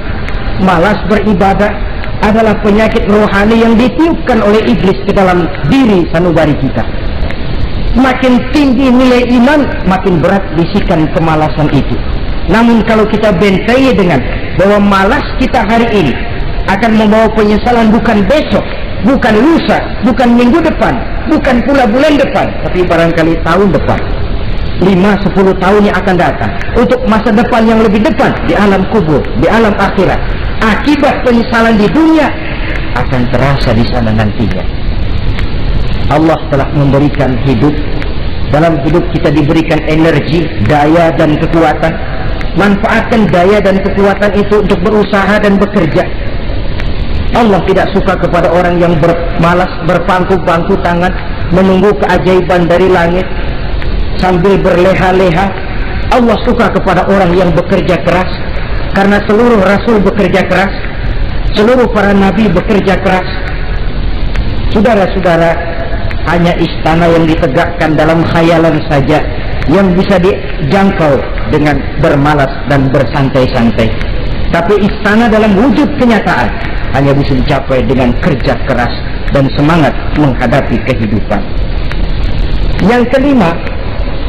malas beribadah adalah penyakit rohani yang ditiupkan oleh iblis ke dalam diri sanubari kita. Makin tinggi nilai iman, makin berat bisikan kemalasan itu. Namun kalau kita bentengi dengan bahwa malas kita hari ini akan membawa penyesalan bukan besok, bukan lusa, bukan minggu depan, bukan pula bulan depan, tapi barangkali tahun depan, 5-10 tahun yang akan datang, untuk masa depan yang lebih depan di alam kubur, di alam akhirat. Akibat penyesalan di dunia akan terasa di sana nantinya. Allah telah memberikan hidup. Dalam hidup kita diberikan energi, daya dan kekuatan. Manfaatkan daya dan kekuatan itu untuk berusaha dan bekerja. Allah tidak suka kepada orang yang bermalas, berpangku-pangku tangan menunggu keajaiban dari langit sambil berleha-leha. Allah suka kepada orang yang bekerja keras, karena seluruh rasul bekerja keras, seluruh para nabi bekerja keras. Saudara-saudara, hanya istana yang ditegakkan dalam khayalan saja yang bisa dijangkau dengan bermalas dan bersantai-santai. Tapi istana dalam wujud kenyataan hanya bisa dicapai dengan kerja keras dan semangat menghadapi kehidupan. Yang kelima,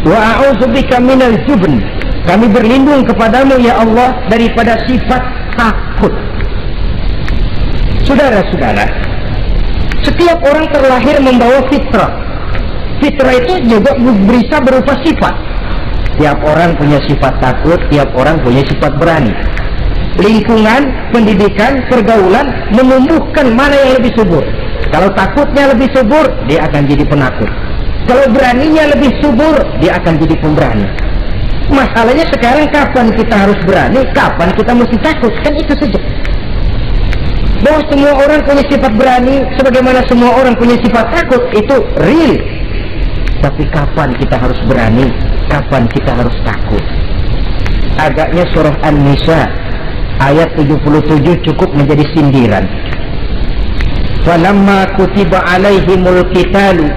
wa a'udzubika minal jubn. Kami berlindung kepadamu ya Allah daripada sifat takut. Saudara-saudara, setiap orang terlahir membawa fitrah. Fitrah itu juga bisa berupa sifat. Tiap orang punya sifat takut, tiap orang punya sifat berani. Lingkungan, pendidikan, pergaulan menumbuhkan mana yang lebih subur. Kalau takutnya lebih subur, dia akan jadi penakut. Kalau beraninya lebih subur, dia akan jadi pemberani. Masalahnya sekarang kapan kita harus berani, kapan kita mesti takut, kan itu saja. Bahwa semua orang punya sifat berani, sebagaimana semua orang punya sifat takut, itu real. Tapi kapan kita harus berani, kapan kita harus takut? Agaknya surah An-Nisa ayat 77 cukup menjadi sindiran. Falamma kutiba alaihimul qitalu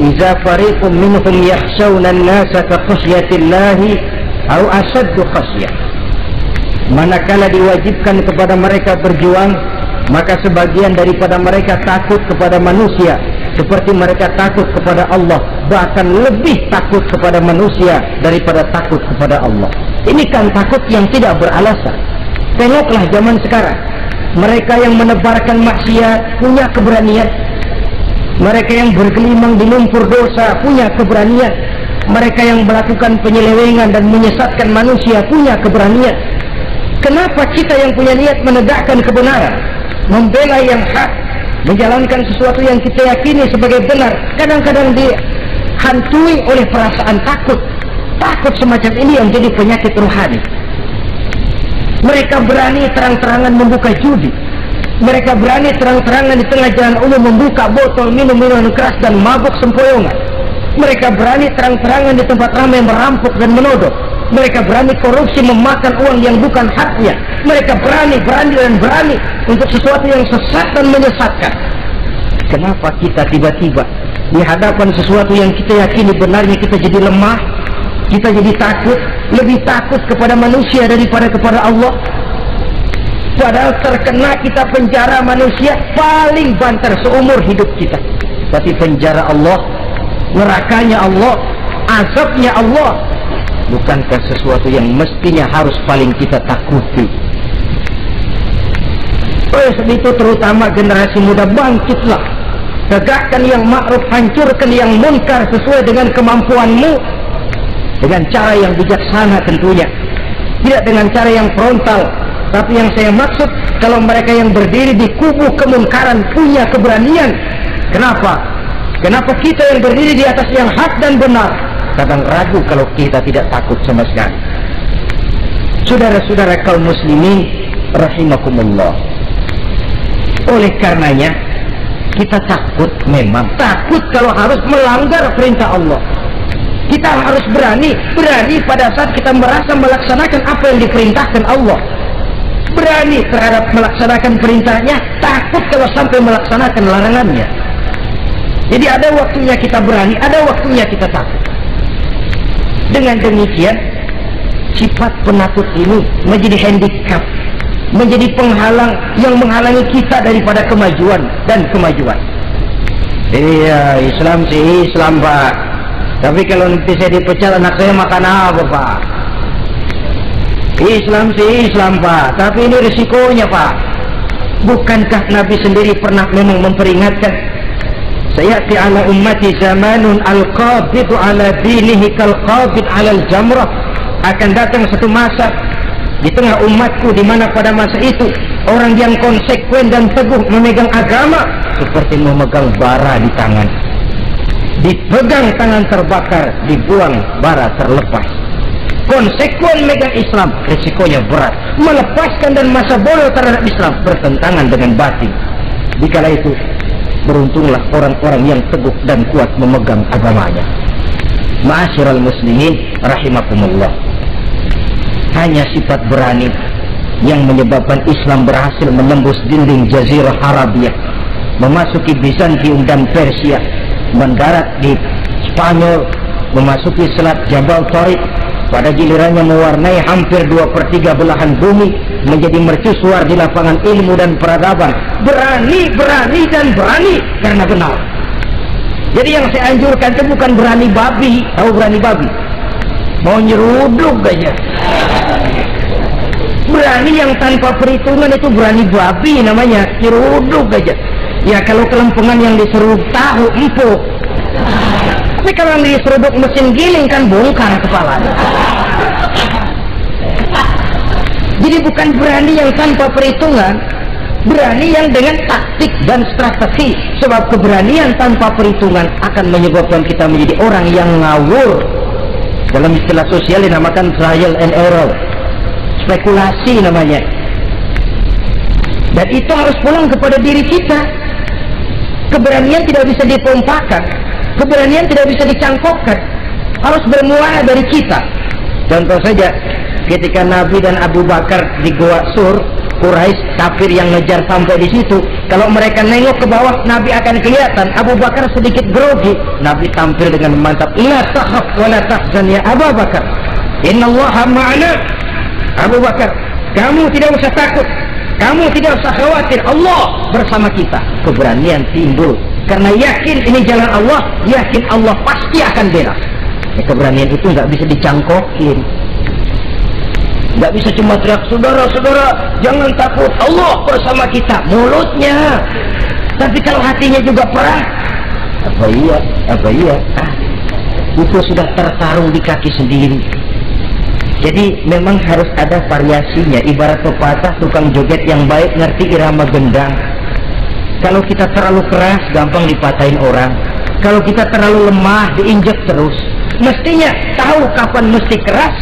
iza fariqum minhum yakhshawna an-nasa ka khasyatillahi aw asaddu khasyah. Manakala diwajibkan kepada mereka berjuang, maka sebagian daripada mereka takut kepada manusia seperti mereka takut kepada Allah, bahkan lebih takut kepada manusia daripada takut kepada Allah. Ini kan takut yang tidak beralasan. Tengoklah zaman sekarang, mereka yang menebarkan maksiat punya keberanian, mereka yang bergelimang di lumpur dosa punya keberanian, mereka yang melakukan penyelewengan dan menyesatkan manusia punya keberanian. Kenapa kita yang punya niat menegakkan kebenaran, membela yang hak, menjalankan sesuatu yang kita yakini sebagai benar, kadang-kadang dihantui oleh perasaan takut? Takut semacam ini yang jadi penyakit rohani. Mereka berani terang-terangan membuka judi, mereka berani terang-terangan di tengah jalan umum membuka botol minum-minuman keras dan mabuk sempoyongan. Mereka berani terang-terangan di tempat ramai merampok dan menodong. Mereka berani korupsi, memakan uang yang bukan haknya. Mereka berani untuk sesuatu yang sesat dan menyesatkan. Kenapa kita tiba-tiba di hadapan sesuatu yang kita yakini benarnya kita jadi lemah, kita jadi takut, lebih takut kepada manusia daripada kepada Allah? Padahal terkena kita penjara manusia paling banter seumur hidup kita. Tapi penjara Allah, nerakanya Allah, azabnya Allah, bukankah sesuatu yang mestinya harus paling kita takuti? Oleh sebab itu terutama generasi muda, bangkitlah, tegakkan yang ma'ruf, hancurkan yang munkar sesuai dengan kemampuanmu, dengan cara yang bijaksana tentunya, tidak dengan cara yang frontal. Tapi yang saya maksud, kalau mereka yang berdiri di kubu kemunkaran punya keberanian. Kenapa? Kenapa kita yang berdiri di atas yang hak dan benar kadang ragu kalau kita tidak takut sama sekali? Saudara-saudara kaum muslimin rahimakumullah, oleh karenanya kita takut, memang takut kalau harus melanggar perintah Allah. Kita harus berani pada saat kita merasa melaksanakan apa yang diperintahkan Allah, berani terhadap melaksanakan perintahnya, takut kalau sampai melaksanakan larangannya. Jadi ada waktunya kita berani, ada waktunya kita takut. Dengan demikian, sifat penakut ini menjadi handicap, menjadi penghalang yang menghalangi kita daripada kemajuan dan kemajuan. Iya, Islam sih Islam, Pak. Tapi kalau nanti saya dipecat, anak saya makan apa, Pak? Islam sih Islam, Pak. Tapi ini risikonya, Pak. Bukankah Nabi sendiri pernah memang memperingatkan, sayati ala ummati zamanun al-qabidu ala dinihi kal-qabid ala al-jamrah. Akan datang satu masa di tengah umatku di mana pada masa itu orang yang konsekuen dan teguh memegang agama seperti memegang bara di tangan. Dipegang tangan terbakar, dibuang bara terlepas. Konsekuen megang Islam, risikonya berat. Melepaskan dan masa bodoh terhadap Islam bertentangan dengan batin. Dikala itu beruntunglah orang-orang yang teguh dan kuat memegang agamanya. Ma'asyiral muslimin rahimakumullah, hanya sifat berani yang menyebabkan Islam berhasil menembus dinding Jazirah Arabia, memasuki Bizantium dan Persia, mendarat di Spanyol, memasuki Selat Jabal Tariq, pada gilirannya mewarnai hampir 2/3 belahan bumi, menjadi mercusuar di lapangan ilmu dan peradaban. Berani karena benar. Jadi yang saya anjurkan itu bukan berani babi. Tahu berani babi? Mau nyeruduk aja. Berani yang tanpa perhitungan itu berani babi namanya, nyeruduk aja. Ya kalau kelempengan yang diseruduk tahu empuk. Tapi kalau yang diseruduk mesin giling kan bongkar kepalanya. Jadi bukan berani yang tanpa perhitungan, berani yang dengan taktik dan strategi. Sebab keberanian tanpa perhitungan akan menyebabkan kita menjadi orang yang ngawur. Dalam istilah sosial dinamakan trial and error, spekulasi namanya. Dan itu harus pulang kepada diri kita. Keberanian tidak bisa dipompakan, keberanian tidak bisa dicangkokkan, harus bermula dari kita. Contoh saja, ketika Nabi dan Abu Bakar di Gua Sur, Quraisy kafir yang ngejar sampai di situ, kalau mereka nengok ke bawah, Nabi akan kelihatan. Abu Bakar sedikit grogi, Nabi tampil dengan mantap, la takhaf wa la tahzan ya Abu Bakar, innallaha ma'ana. Abu Bakar, kamu tidak usah takut, kamu tidak usah khawatir, Allah bersama kita. Keberanian timbul karena yakin ini jalan Allah, yakin Allah pasti akan bela. Keberanian itu nggak bisa dicangkokin, nggak bisa cuma teriak, saudara-saudara jangan takut, Allah bersama kita, mulutnya. Tapi kalau hatinya juga perang, apa iya, itu sudah tertarung di kaki sendiri. Jadi memang harus ada variasinya. Ibarat pepatah, tukang joget yang baik ngerti irama gendang. Kalau kita terlalu keras gampang dipatahin orang, kalau kita terlalu lemah diinjek terus. Mestinya tahu kapan mesti keras,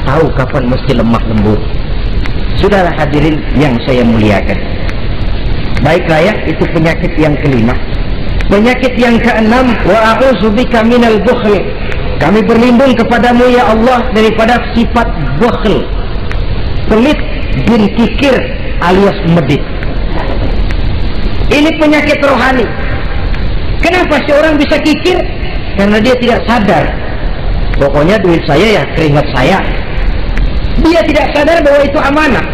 tahu kapan mesti lemah lembut. Saudara hadirin yang saya muliakan, baiklah ya, itu penyakit yang kelima. Penyakit yang keenam, wa a'udzubika minal bukhli, Kami berlindung kepadamu ya Allah daripada sifat bakhl, pelit bin kikir alias medit. Ini penyakit rohani. Kenapa seorang bisa kikir? Karena dia tidak sadar. Pokoknya duit saya ya keringat saya. Dia tidak sadar bahwa itu amanah.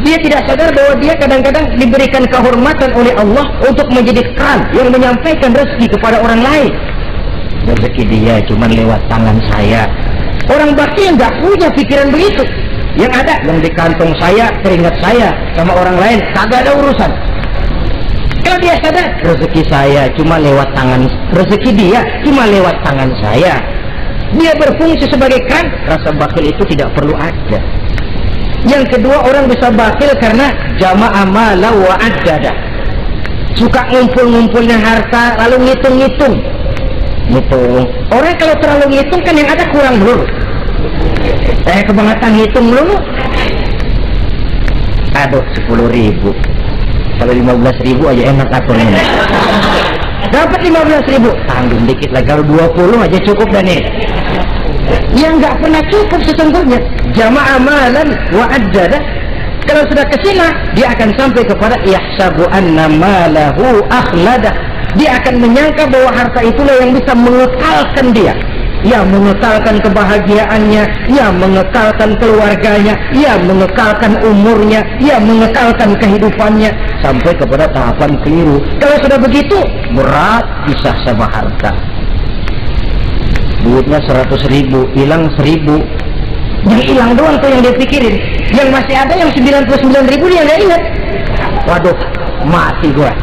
Dia tidak sadar bahwa dia kadang-kadang diberikan kehormatan oleh Allah untuk menjadi keran yang menyampaikan rezeki kepada orang lain. Rezeki dia cuma lewat tangan saya. Orang bakti yang nggak punya pikiran begitu. Yang ada yang di kantong saya, keringat saya, sama orang lain kagak ada urusan. Kalau dia sadar rezeki saya cuma lewat tangan, rezeki dia cuma lewat tangan saya, dia berfungsi sebagai keran, rasa bakhil itu tidak perlu ada. Yang kedua, orang bisa bakhil karena jama'a mala wa addada. Suka ngumpul-ngumpulnya harta lalu ngitung-ngitung. Ngitung. Orang kalau terlalu ngitung kan yang ada kurang dulu. Kebangetan ngitung dulu. Aduh, 10.000. Kalau 15.000 aja enak aturnya. Dapat 15.000, tanggung dikit lagi. Kalau 20 aja cukup dan nih. Yang nggak pernah cukup sesungguhnya. Jama'a malan wa addada. Kalau sudah kesina, dia akan sampai kepada yahsabu anna malahu akhlada. Dia akan menyangka bahwa harta itulah yang bisa mengekalkan dia. Ya mengekalkan kebahagiaannya, ya mengekalkan keluarganya, ya mengekalkan umurnya, ya mengekalkan kehidupannya sampai kepada tahapan keliru. Kalau sudah begitu, berat pisah sama harta. Duitnya 100.000, hilang 1.000. Yang hilang doang tuh yang dia pikirin. Yang masih ada yang 99.000 dia nggak ingat. Waduh, mati gua.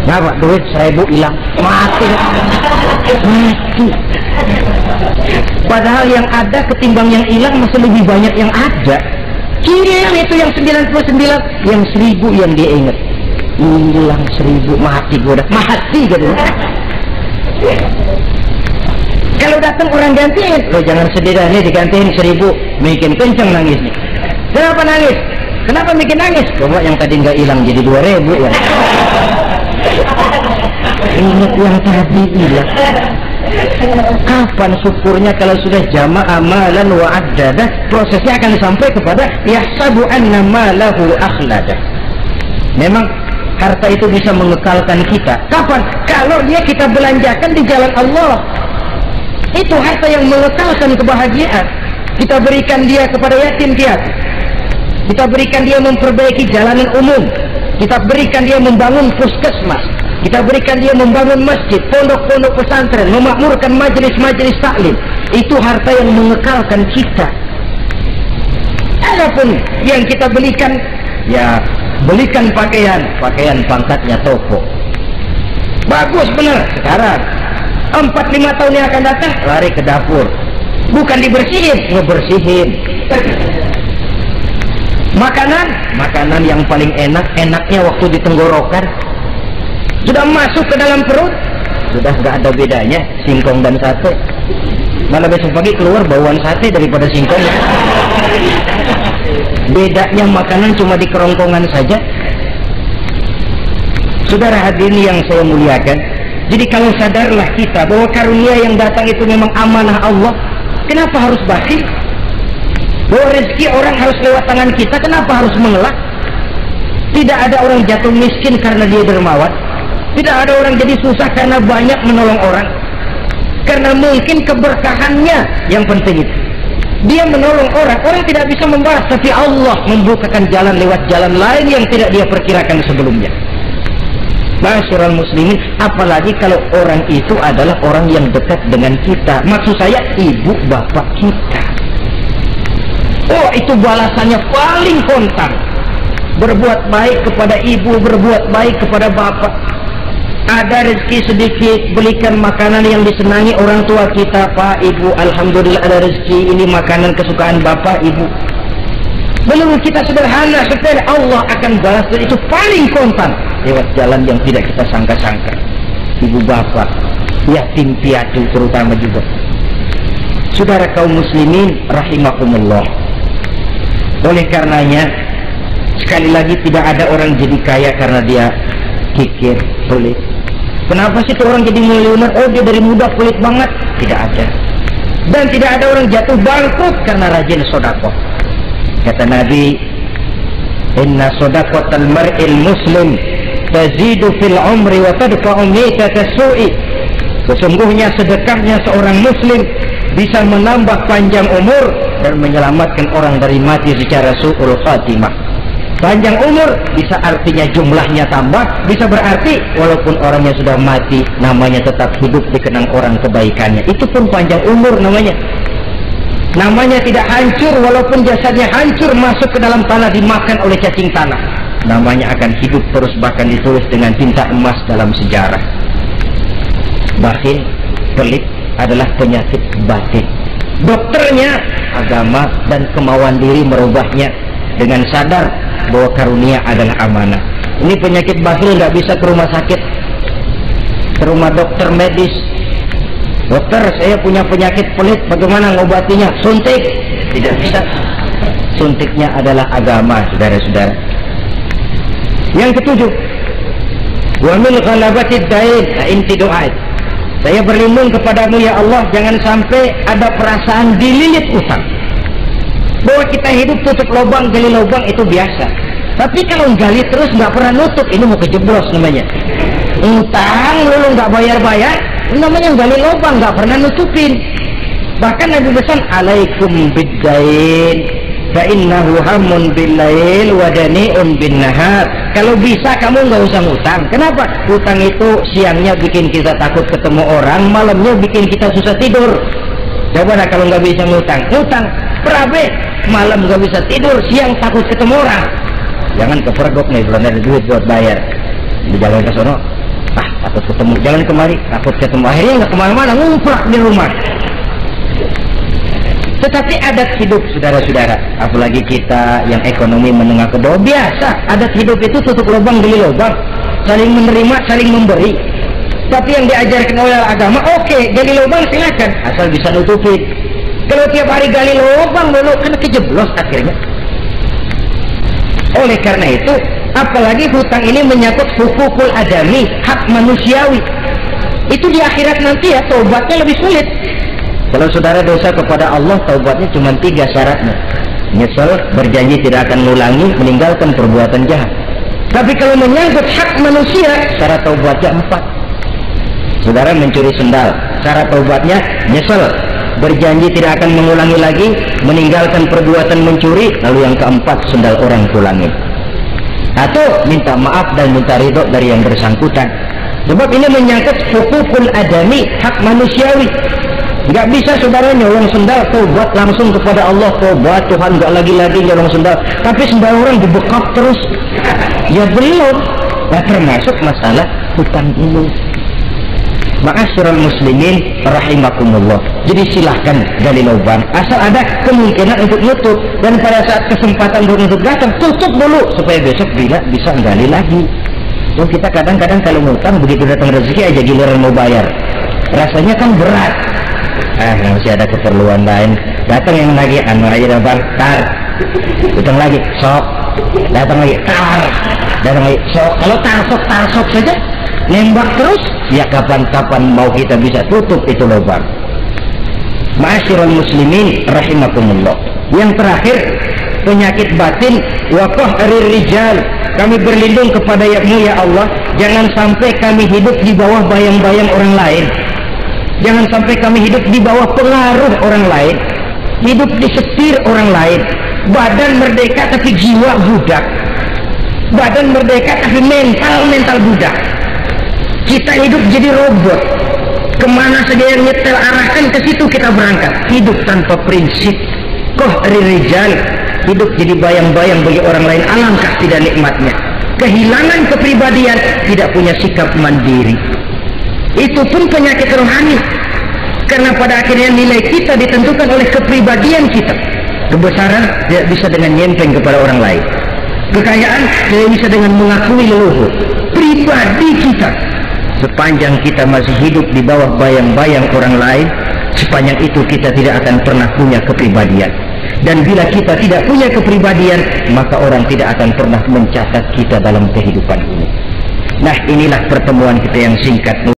Ngapa duit 1.000 hilang, mati. Padahal yang ada ketimbang yang hilang masih lebih banyak yang ada. Hilang itu yang 99, yang 1.000 yang dia ingat. Hilang 1.000, mati gua dah, mati gitu. Kalau datang orang gantiin, lo jangan sedih dah, nih digantiin 1.000, bikin kenceng nangisnya. Kenapa nangis? Kenapa bikin nangis? Coba yang tadi nggak hilang jadi 2.000 ya. Ingat yang tadi hilang. Kapan syukurnya kalau sudah jama'a malan wa addada? Prosesnya akan sampai kepada yahsabu anna malahu akhlada. Memang harta itu bisa mengekalkan kita. Kapan? Kalau dia kita belanjakan di jalan Allah. Itu harta yang mengekalkan kebahagiaan. Kita berikan dia kepada yatim piatu. Kita berikan dia memperbaiki jalanan umum. Kita berikan dia membangun puskesmas. Kita berikan dia membangun masjid, pondok-pondok pesantren, memakmurkan majelis-majelis taklim. Itu harta yang mengekalkan kita. Adapun yang kita belikan, ya belikan pakaian pangkatnya toko. Bagus benar. Sekarang 4-5 tahun yang akan datang lari ke dapur, bukan dibersihin, ngebersihin. Makanan yang paling enaknya waktu di tenggorokan, sudah masuk ke dalam perut, sudah nggak ada bedanya singkong dan sate. Malah besok pagi keluar bauan sate daripada singkong. Bedanya makanan cuma di kerongkongan saja. Saudara hadirin yang saya muliakan, jadi kalau sadarlah kita bahwa karunia yang datang itu memang amanah Allah, kenapa harus bakhil? Bahwa rezeki orang harus lewat tangan kita, kenapa harus mengelak? Tidak ada orang jatuh miskin karena dia dermawan. Tidak ada orang jadi susah karena banyak menolong orang. Karena mungkin keberkahannya yang penting itu. Dia menolong orang, orang tidak bisa membalas, tapi Allah membukakan jalan lewat jalan lain yang tidak dia perkirakan sebelumnya. Masyarul muslimin, apalagi kalau orang itu adalah orang yang dekat dengan kita. Maksud saya ibu bapak kita. Oh, itu balasannya paling kontan. Berbuat baik kepada ibu, berbuat baik kepada bapak. Ada rezeki sedikit, belikan makanan yang disenangi orang tua kita. Pak, ibu, alhamdulillah ada rezeki, ini makanan kesukaan bapak, ibu. Belum kita sederhana, sepele, Allah akan balas, dan itu paling kontan lewat jalan yang tidak kita sangka-sangka. Ibu bapak, yatim piatu terutama juga. Saudara kaum muslimin rahimakumullah. Oleh karenanya, sekali lagi tidak ada orang jadi kaya karena dia kikir, pelit. Kenapa sih tuh orang jadi miliuner? Oh, dia dari muda pelit banget. Tidak ada. Dan tidak ada orang jatuh bangkrut karena rajin sedekah. Kata Nabi, inna sadaqatal mar'il muslim tazidu fil umri wa tadfa'u mitata su'i. Sesungguhnya sedekahnya seorang muslim bisa menambah panjang umur dan menyelamatkan orang dari mati secara su'ul khatimah. Panjang umur bisa artinya jumlahnya tambah, bisa berarti walaupun orangnya sudah mati, namanya tetap hidup dikenang orang kebaikannya. Itu pun panjang umur namanya. Namanya tidak hancur walaupun jasadnya hancur masuk ke dalam tanah dimakan oleh cacing tanah. Namanya akan hidup terus, bahkan ditulis dengan tinta emas dalam sejarah. Bakhil, pelit adalah penyakit batin. Dokternya agama dan kemauan diri merubahnya dengan sadar bahwa karunia adalah amanah. Ini penyakit bakhil nggak bisa ke rumah sakit, ke rumah dokter medis. Dokter, saya punya penyakit pelit, bagaimana ngobatinya? Suntik? Tidak bisa. Suntiknya adalah agama, saudara-saudara. Yang ketujuh, wa min ghalabatid dain, inti doa. Saya berlindung kepadamu ya Allah, jangan sampai ada perasaan dililit utang. Bahwa kita hidup tutup lubang, gali lubang itu biasa. Tapi kalau gali terus nggak pernah nutup, ini mau kejeblos namanya. Utang lalu nggak bayar-bayar, namanya gali lubang, nggak pernah nutupin. Bahkan Nabi pesan, alaikum biddain fa innahu hammun bil-lail wa dani'un bin-nahar. Kalau bisa kamu nggak usah ngutang. Kenapa? Utang itu siangnya bikin kita takut ketemu orang, malamnya bikin kita susah tidur. Coba lah kalau nggak bisa ngutang, ngutang perabe, malam nggak bisa tidur, siang takut ketemu orang. Jangan kepergok nih, belum ada duit buat bayar. Di jalan ke sono, takut ketemu. Jalan kemari, takut ketemu. Akhirnya nggak kemana-mana, ngumpulak di rumah. Tetapi adat hidup, saudara-saudara, apalagi kita yang ekonomi menengah ke bawah, biasa adat hidup itu tutup lubang beli lubang, saling menerima, saling memberi. Tapi yang diajarkan oleh agama, oke, gali lubang silakan, asal bisa nutupin. Kalau tiap hari gali lubang dulu, kan kejeblos akhirnya. Oleh karena itu, apalagi hutang ini menyangkut hukukul adami, hak manusiawi. Itu di akhirat nanti ya, taubatnya lebih sulit. Kalau saudara dosa kepada Allah, taubatnya cuma 3 syaratnya. Nyesel, berjanji tidak akan mengulangi, meninggalkan perbuatan jahat. Tapi kalau menyangkut hak manusia, syarat taubatnya 4. Saudara mencuri sendal, syarat taubatnya nyesel, berjanji tidak akan mengulangi lagi, meninggalkan perbuatan mencuri, lalu yang keempat, sendal orang pulangin. Atau minta maaf dan minta ridho dari yang bersangkutan. Sebab ini menyangkut hukukul adami, hak manusiawi. Nggak bisa saudara nyolong sendal, taubat langsung kepada Allah, taubat Tuhan, nggak lagi-lagi nyolong sendal. Tapi sendal orang dibekap terus, ya belum. Nah, termasuk masalah hutang ini. Ma'asyiral muslimin rahimakumullah. Jadi silahkan gali lubang, asal ada kemungkinan untuk nutup. Dan pada saat kesempatan untuk nutup datang, tutup dulu supaya besok bisa gali lagi. So, kita kadang-kadang kalau ngutang begitu datang rezeki aja giliran mau bayar, rasanya kan berat. Masih ada keperluan lain. Datang yang lagi, aja bang, tar. Utang lagi, sok. Datang lagi, tar. Datang lagi, sok. Kalau tar sok saja, nembak terus, ya kapan-kapan mau kita bisa tutup itu lubang. Ma'asyiral muslimin rahimakumullah. Yang terakhir, penyakit batin, waqah rijal. Kami berlindung kepada-Mu ya Allah, jangan sampai kami hidup di bawah bayang-bayang orang lain. Jangan sampai kami hidup di bawah pengaruh orang lain, hidup disetir orang lain. Badan merdeka tapi jiwa budak, badan merdeka tapi mental budak. Kita hidup jadi robot, kemana saja yang nyetel arahkan ke situ kita berangkat. Hidup tanpa prinsip, rijal, hidup jadi bayang-bayang bagi orang lain, alangkah tidak nikmatnya. Kehilangan kepribadian, tidak punya sikap mandiri. Itu pun penyakit rohani, karena pada akhirnya nilai kita ditentukan oleh kepribadian kita. Kebesaran tidak bisa dengan nyenteng kepada orang lain, kekayaan tidak bisa dengan mengakui leluhur. Pribadi kita, sepanjang kita masih hidup di bawah bayang-bayang orang lain, sepanjang itu kita tidak akan pernah punya kepribadian. Dan bila kita tidak punya kepribadian, maka orang tidak akan pernah mencatat kita dalam kehidupan ini. Nah, inilah pertemuan kita yang singkat.